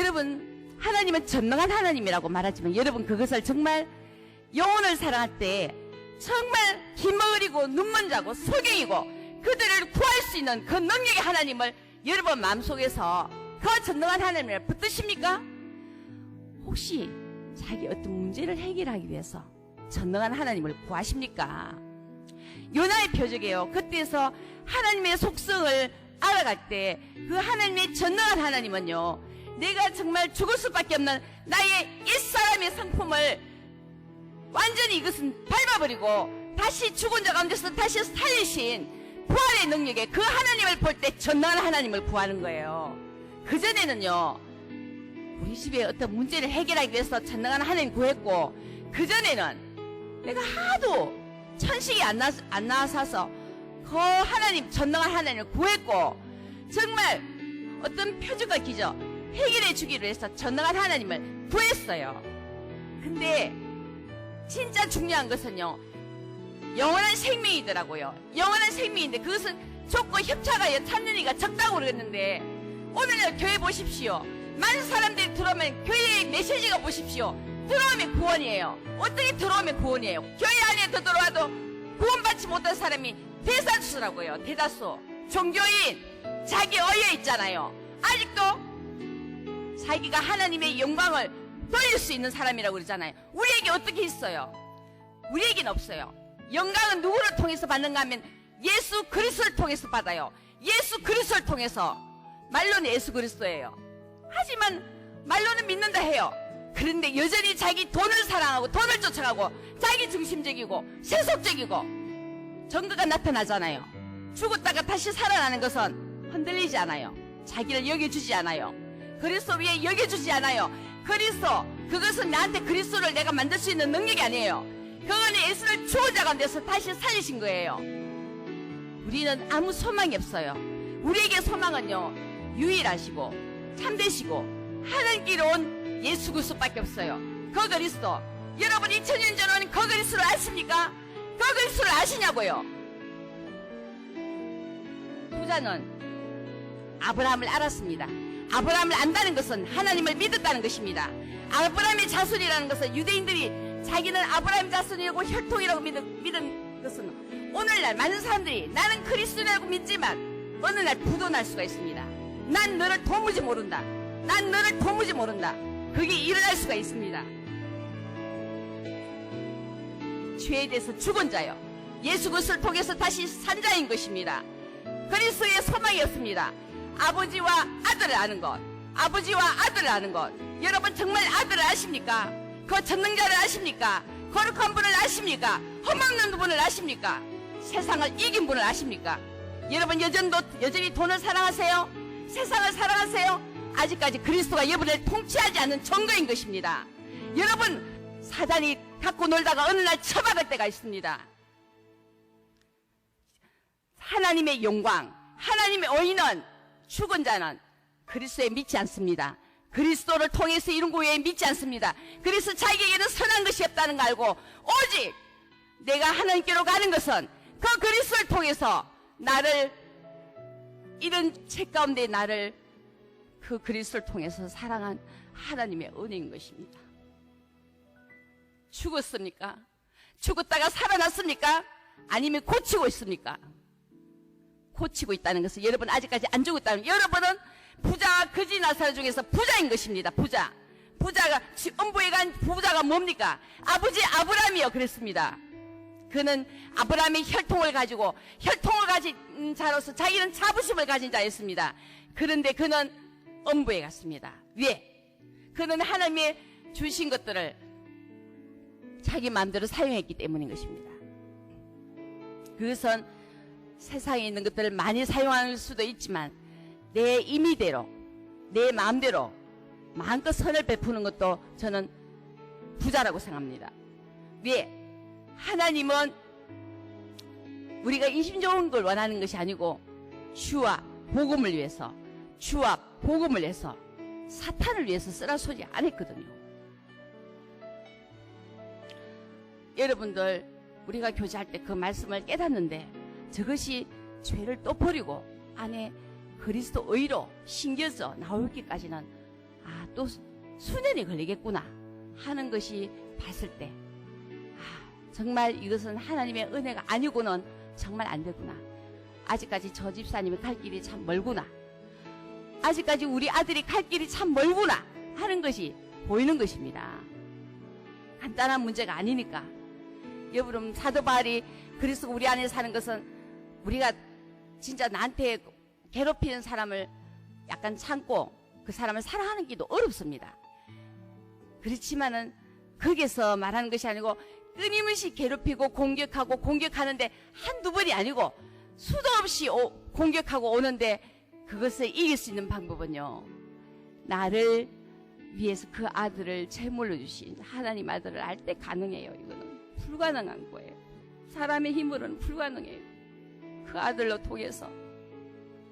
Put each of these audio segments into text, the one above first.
여러분, 하나님은 전능한 하나님이라고 말하지만 여러분 그것을 정말 영혼을 사랑할 때 정말 기머리고 눈먼자고 소경이고 그들을 구할 수 있는 그 능력의 하나님을 여러분 마음속에서 그 전능한 하나님을 붙드십니까? 혹시 자기 어떤 문제를 해결하기 위해서 전능한 하나님을 구하십니까? 요나의 표적이에요. 그때에서 하나님의 속성을 알아갈 때 그 하나님의 전능한 하나님은요, 내가 정말 죽을 수밖에 없는 나의 옛사람의 성품을 완전히 이것은 밟아버리고 다시 죽은 자 가운데서 다시 살리신 부활의 능력에 그 하나님을 볼 때 전능한 하나님을 구하는 거예요. 그전에는요, 우리 집에 어떤 문제를 해결하기 위해서 전능한 하나님 구했고, 그전에는 내가 하도 천식이 안 나와서 그 하나님, 전능한 하나님을 구했고, 정말 어떤 표적과 기적 해결해 주기로 해서 전능한 하나님을 구했어요. 근데 진짜 중요한 것은요, 영원한 생명이더라고요. 영원한 생명인데 그것은 좁고 협착하여 참는이가 적다고 그랬는데, 오늘날 교회 보십시오. 많은 사람들이 들어오면 교회의 메시지가 보십시오. 들어오면 구원이에요. 어떻게 들어오면 구원이에요? 교회 안에 들어와도 구원받지 못한 사람이 대다수라고요. 대다수. 종교인 자기 어여 있잖아요. 아직도 자기가 하나님의 영광을 돌릴 수 있는 사람이라고 그러잖아요. 우리에게 어떻게 있어요? 우리에게는 없어요. 영광은 누구를 통해서 받는가 하면 예수 그리스도를 통해서 받아요. 예수 그리스도를 통해서. 말로는 예수 그리스도예요. 하지만 말로는 믿는다 해요. 그런데 여전히 자기 돈을 사랑하고 돈을 쫓아가고 자기 중심적이고 세속적이고 증거가 나타나잖아요. 죽었다가 다시 살아나는 것은 흔들리지 않아요. 자기를 여겨주지 않아요. 그리스도 위에 여겨주지 않아요. 그리스도, 그것은 나한테 그리스도를 내가 만들 수 있는 능력이 아니에요. 그거는 예수를 죽은 자 가운데서 다시 살리신 거예요. 우리는 아무 소망이 없어요. 우리에게 소망은요, 유일하시고 참되시고 하나님께로 온 예수 그리스도밖에 없어요. 그 그리스도, 여러분 2000년 전 온 그 그리스도를 아십니까? 그 그리스도를 아시냐고요? 부자는 아브라함을 알았습니다. 아브라함을 안다는 것은 하나님을 믿었다는 것입니다. 아브라함의 자손이라는 것은 유대인들이 자기는 아브라함 자손이라고 혈통이라고 믿은 것은 오늘날 많은 사람들이 나는 그리스도라고 믿지만 어느 날 부도날 수가 있습니다. 난 너를 도무지 모른다. 난 너를 도무지 모른다. 그게 일어날 수가 있습니다. 죄에 대해서 죽은 자요, 예수 그리스도를 통해서 다시 산 자인 것입니다. 그리스도의 소망이 없습니다. 아버지와 아들을 아는 것, 아버지와 아들을 아는 것. 여러분 정말 아들을 아십니까? 그 전능자를 아십니까? 거룩한 분을 아십니까? 흠없는 분을 아십니까? 세상을 이긴 분을 아십니까? 여러분 여전히 돈을 사랑하세요? 세상을 사랑하세요? 아직까지 그리스도가 여러분을 통치하지 않는 증거인 것입니다. 여러분, 사단이 갖고 놀다가 어느 날 처박을 때가 있습니다. 하나님의 영광, 하나님의 의인은, 죽은 자는 그리스도에 믿지 않습니다. 그리스도를 통해서 이룬 거 외에 믿지 않습니다. 그래서 자기에게는 선한 것이 없다는 걸 알고 오직 내가 하나님께로 가는 것은 그 그리스도를 통해서 나를, 이런 책 가운데 나를 그 그리스도를 통해서 사랑한 하나님의 은혜인 것입니다. 죽었습니까? 죽었다가 살아났습니까? 아니면 고치고 있습니까? 고치고 있다는 것은 여러분 아직까지 안 죽었다는, 여러분은 부자와 거지 나사로 중에서 부자인 것입니다. 부자가 음부에 간 부자가 뭡니까? 아버지 아브라함이요 그랬습니다. 그는 아브라함의 혈통을 가지고 혈통을 가진 자로서 자기는 자부심을 가진 자였습니다. 그런데 그는 음부에 갔습니다. 왜? 그는 하나님의 주신 것들을 자기 마음대로 사용했기 때문인 것입니다. 그것은 세상에 있는 것들을 많이 사용할 수도 있지만 내 임의대로, 내 마음대로 마음껏 선을 베푸는 것도 저는 부자라고 생각합니다. 왜? 하나님은 우리가 인심 좋은 걸 원하는 것이 아니고 주와 복음을 위해서, 주와 복음을 위해서, 사탄을 위해서 쓰라 소리 안 했거든요. 여러분들, 우리가 교제할 때 그 말씀을 깨닫는데 저것이 죄를 또 버리고 안에 그리스도 의로 신겨져 나오기까지는 아, 또 수년이 걸리겠구나 하는 것이 봤을 때, 아, 정말 이것은 하나님의 은혜가 아니고는 정말 안 되구나. 아직까지 저 집사님이 갈 길이 참 멀구나. 아직까지 우리 아들이 갈 길이 참 멀구나 하는 것이 보이는 것입니다. 간단한 문제가 아니니까. 여러분, 사도 바울이 그리스도 우리 안에 사는 것은 우리가 진짜 나한테 괴롭히는 사람을 약간 참고 그 사람을 사랑하는 게도 어렵습니다. 그렇지만은 거기서 말하는 것이 아니고 끊임없이 괴롭히고 공격하고 공격하는데 한두 번이 아니고 수도 없이 공격하고 오는데 그것을 이길 수 있는 방법은요, 나를 위해서 그 아들을 제물로 주신 하나님 아들을 알 때 가능해요. 이거는 불가능한 거예요. 사람의 힘으로는 불가능해요. 그 아들로 통해서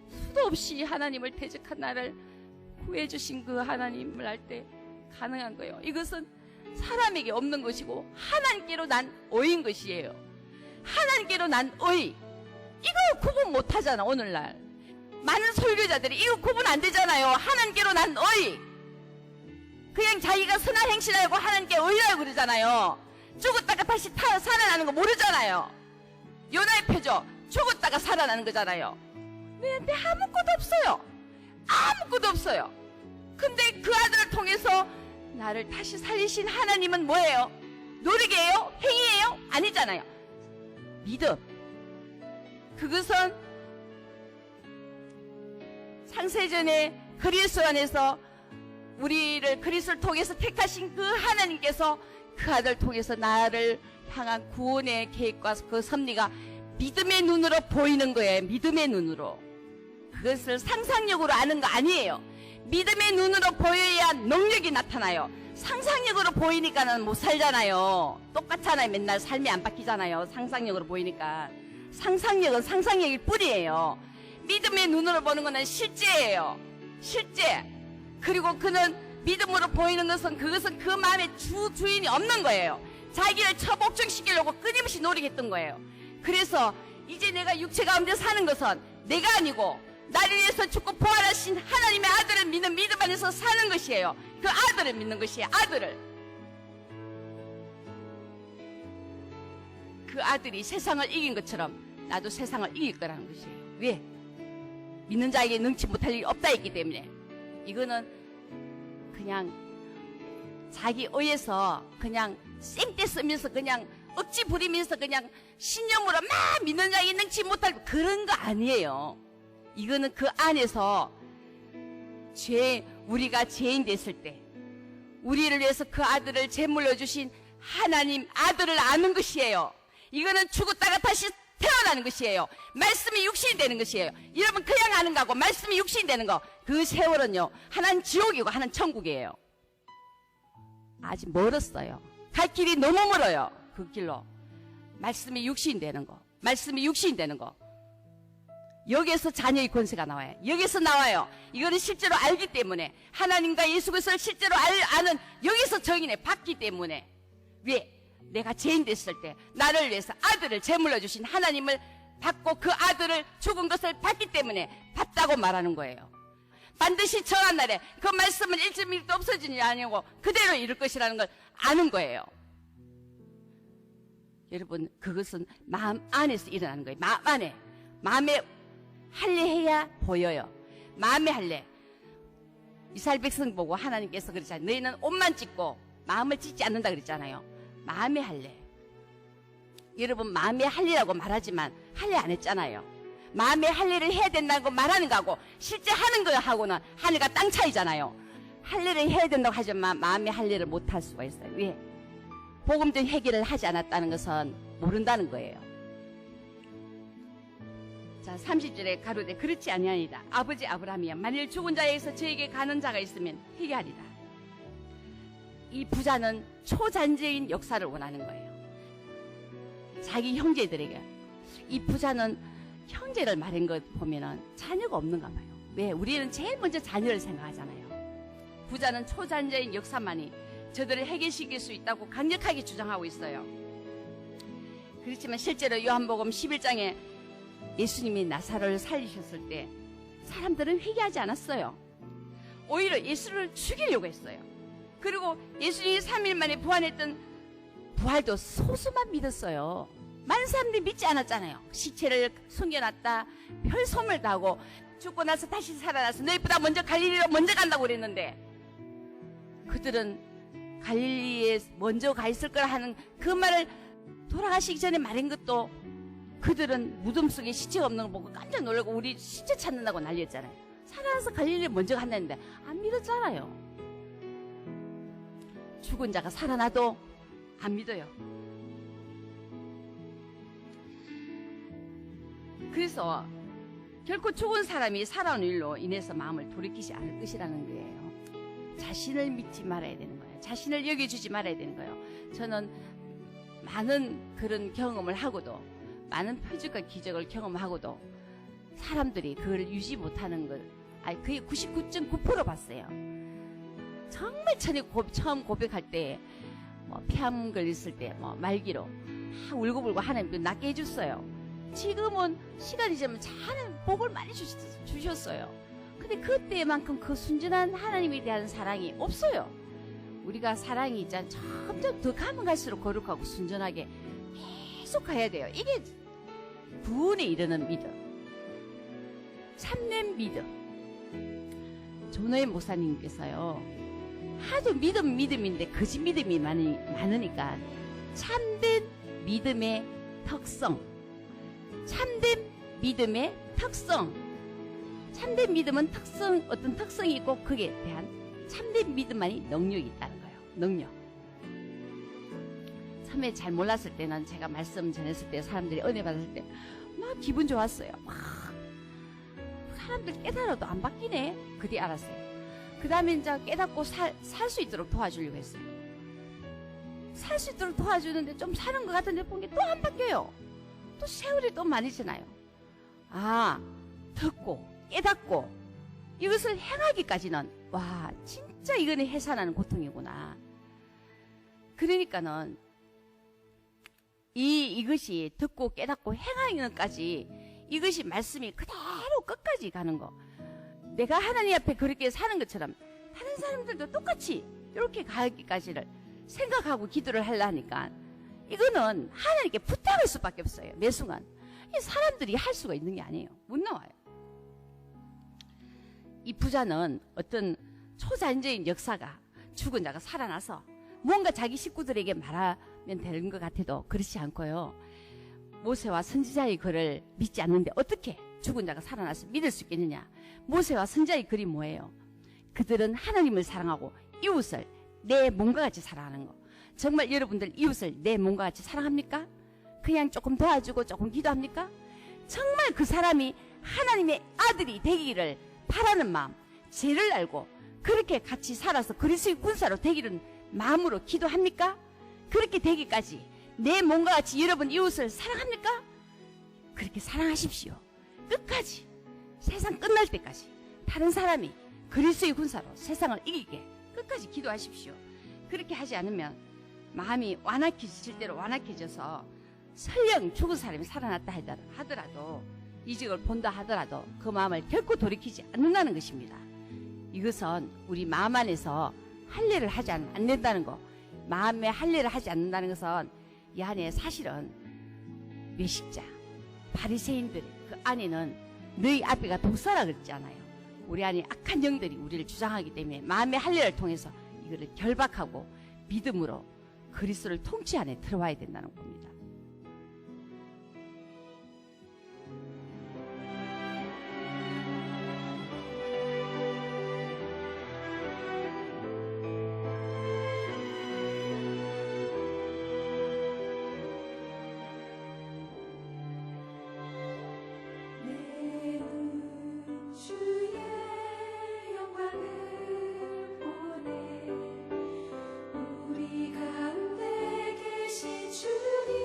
수도 없이 하나님을 대적한 나를 구해주신 그 하나님을 알 때 가능한 거예요. 이것은 사람에게 없는 것이고 하나님께로 난 의인 것이에요. 하나님께로 난 의. 이거 구분 못하잖아. 오늘날 많은 설교자들이 이거 구분 안 되잖아요. 하나님께로 난 의. 그냥 자기가 선한 행실하고 하나님께 의라고 그러잖아요. 죽었다가 다시 살아나는 거 모르잖아요. 요나의 표죠. 죽었다가 살아나는 거잖아요. 내한테 아무것도 없어요. 아무것도 없어요. 근데 그 아들을 통해서 나를 다시 살리신 하나님은 뭐예요? 노력이에요? 행위예요? 아니잖아요. 믿음. 그것은 창세전에 그리스도 안에서 우리를 그리스도를 통해서 택하신 그 하나님께서 그 아들을 통해서 나를 향한 구원의 계획과 그 섭리가 믿음의 눈으로 보이는 거예요. 믿음의 눈으로. 그것을 상상력으로 아는 거 아니에요. 믿음의 눈으로 보여야 능력이 나타나요. 상상력으로 보이니까는 못 살잖아요. 똑같잖아요. 맨날 삶이 안 바뀌잖아요. 상상력으로 보이니까. 상상력은 상상력일 뿐이에요. 믿음의 눈으로 보는 것은 실제예요. 실제. 그리고 그는 믿음으로 보이는 것은 그것은 그 마음에 주인이 없는 거예요. 자기를 처복종시키려고 끊임없이 노력했던 거예요. 그래서 이제 내가 육체 가운데 사는 것은 내가 아니고 나를 위해서 죽고 부활하신 하나님의 아들을 믿는 믿음 안에서 사는 것이에요. 그 아들을 믿는 것이에요. 아들을. 그 아들이 세상을 이긴 것처럼 나도 세상을 이길 거라는 것이에요. 왜? 믿는 자에게 능치 못할 일이 없다 했기 때문에. 이거는 그냥 자기 의에서 그냥 쌩떼 쓰면서 그냥 억지 부리면서 그냥 신념으로 막 믿는 자에게 능치 못할 그런 거 아니에요. 이거는 그 안에서 우리가 죄인 됐을 때 우리를 위해서 그 아들을 제물로 주신 하나님 아들을 아는 것이에요. 이거는 죽었다가 다시 태어나는 것이에요. 말씀이 육신이 되는 것이에요. 여러분 그냥 아는 거하고 말씀이 육신이 되는 거, 그 세월은요, 하나는 지옥이고 하나는 천국이에요. 아직 멀었어요. 갈 길이 너무 멀어요. 그 길로. 말씀이 육신이 되는 거, 말씀이 육신이 되는 거. 여기에서 자녀의 권세가 나와요. 여기서 나와요. 이거는 실제로 알기 때문에, 하나님과 예수 그리스도를 실제로 아는 여기서 정인에 받기 때문에. 왜? 내가 죄인 됐을 때 나를 위해서 아들을 제물로 주신 하나님을 받고 그 아들을 죽은 것을 받기 때문에 받다고 말하는 거예요. 반드시 정한 날에 그 말씀은 1.1도 없어지는 게 아니고 그대로 이룰 것이라는 걸 아는 거예요. 여러분, 그것은 마음 안에서 일어나는 거예요. 마음 안에. 마음에 할례해야 보여요. 마음에 할례. 이스라엘 백성 보고 하나님께서 그러잖아요. 너희는 옷만 찢고 마음을 찢지 않는다 그랬잖아요. 마음의 할례. 여러분, 마음의 할례라고 말하지만 할례 안 했잖아요. 마음의 할례를 해야 된다고 말하는 거하고 실제 하는 거하고는 하늘과 땅 차이잖아요. 할례를 해야 된다고 하지만 마음의 할례를 못 할 수가 있어요. 왜? 복음적 회개를 하지 않았다는 것은 모른다는 거예요. 자, 30절에 가로되 그렇지 아니하니이다. 아버지 아브라함이여, 만일 죽은 자에게서 저에게 가는 자가 있으면 회개하리다. 이 부자는 초잔재인 역사를 원하는 거예요. 자기 형제들에게. 이 부자는 형제를 말한 것 보면은 자녀가 없는가 봐요. 왜? 우리는 제일 먼저 자녀를 생각하잖아요. 부자는 초잔재인 역사만이 저들을 해결시킬 수 있다고 강력하게 주장하고 있어요. 그렇지만 실제로 요한복음 11장에 예수님이 나사로를 살리셨을 때 사람들은 회개하지 않았어요. 오히려 예수를 죽이려고 했어요. 그리고 예수님이 3일 만에 부활했던 부활도 소수만 믿었어요. 많은 사람들이 믿지 않았잖아요. 시체를 숨겨놨다, 별 소문을 다 하고 죽고 나서 다시 살아나서 너희보다 먼저 갈릴리로 먼저 간다고 그랬는데, 그들은 갈릴리에 먼저 가 있을 거라 하는 그 말을 돌아가시기 전에 말한 것도, 그들은 무덤 속에 시체가 없는 걸 보고 깜짝 놀라고 우리 시체 찾는다고 난리였잖아요. 살아나서 갈릴리에 먼저 간다는데 안 믿었잖아요. 죽은 자가 살아나도 안 믿어요. 그래서 결코 죽은 사람이 살아온 일로 인해서 마음을 돌이키지 않을 것이라는 거예요. 자신을 믿지 말아야 되는 거예요. 자신을 여겨주지 말아야 되는 거예요. 저는 많은 그런 경험을 하고도, 많은 표적과 기적을 경험하고도 사람들이 그걸 유지 못하는 걸, 그게 99.9% 봤어요. 정말 처음 고백할 때, 폐암 걸렸을 때, 말기로 막 울고불고 하나님께 낫게 해줬어요. 지금은 시간이 지나면 잘 복을 많이 주셨어요. 근데 그때만큼 그 순전한 하나님에 대한 사랑이 없어요. 우리가 사랑이 있잖아, 점점 더 가면 갈수록 거룩하고 순전하게 계속 가야 돼요. 이게 구원에 이르는 믿음, 참된 믿음. 조노의 목사님께서요, 하도 믿음인데 거짓 믿음이 많으니까 참된 믿음의 특성, 참된 믿음의 특성, 참된 믿음은 어떤 특성이 있고 거기에 대한 참된 믿음만이 능력이 있다는 거예요. 능력. 처음에 잘 몰랐을 때는, 제가 말씀 전했을 때 사람들이 은혜 받았을 때 막 기분 좋았어요. 막 사람들 깨달아도 안 바뀌네. 그 뒤에 알았어요. 그 다음에 이제 깨닫고 살 수 있도록 도와주려고 했어요. 살 수 있도록 도와주는데 좀 사는 것 같은데 본 게 또 안 바뀌어요. 또 세월이 또 많이 지나요. 듣고 깨닫고 이것을 행하기까지는, 와, 진짜 이거는 해산하는 고통이구나. 그러니까는 이것이 듣고 깨닫고 행하기는까지, 이것이 말씀이 그대로 끝까지 가는 거. 내가 하나님 앞에 그렇게 사는 것처럼 다른 사람들도 똑같이 이렇게 가기까지를 생각하고 기도를 하려니까, 이거는 하나님께 부탁할 수밖에 없어요. 매 순간. 이 사람들이 할 수가 있는 게 아니에요. 못 나와요. 이 부자는 어떤 초자연적인 역사가, 죽은 자가 살아나서 뭔가 자기 식구들에게 말하면 되는 것 같아도 그렇지 않고요. 모세와 선지자의 글을 믿지 않는데 어떻게 죽은 자가 살아나서 믿을 수 있겠느냐. 모세와 선지자의 글이 뭐예요? 그들은 하나님을 사랑하고 이웃을 내 몸과 같이 사랑하는 거. 정말 여러분들 이웃을 내 몸과 같이 사랑합니까? 그냥 조금 도와주고 조금 기도합니까? 정말 그 사람이 하나님의 아들이 되기를 바라는 마음, 죄를 알고 그렇게 같이 살아서 그리스도의 군사로 되기를 마음으로 기도합니까? 그렇게 되기까지 내 몸과 같이 여러분 이웃을 사랑합니까? 그렇게 사랑하십시오. 끝까지, 세상 끝날 때까지 다른 사람이 그리스도의 군사로 세상을 이기게 끝까지 기도하십시오. 그렇게 하지 않으면 마음이 완악해질 대로 완악해져서 설령 죽은 사람이 살아났다 하더라도, 이적을 본다 하더라도 그 마음을 결코 돌이키지 않는다는 것입니다. 이것은 우리 마음 안에서 할례를 하지 않는다는 거, 마음에 할례를 하지 않는다는 것은 이 안에 사실은 외식자, 바리새인들 그 안에는 너희 앞에가 독사라 그랬잖아요. 우리 안에 악한 영들이 우리를 주장하기 때문에 마음의 할례를 통해서 이거를 결박하고 믿음으로 그리스도를 통치 안에 들어와야 된다는 겁니다. 우리 가운데 계신 주님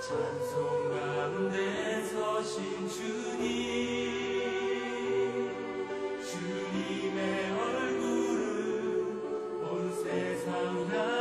찬송 가운데 서신 주님, 주님의 얼굴을 온 세상 향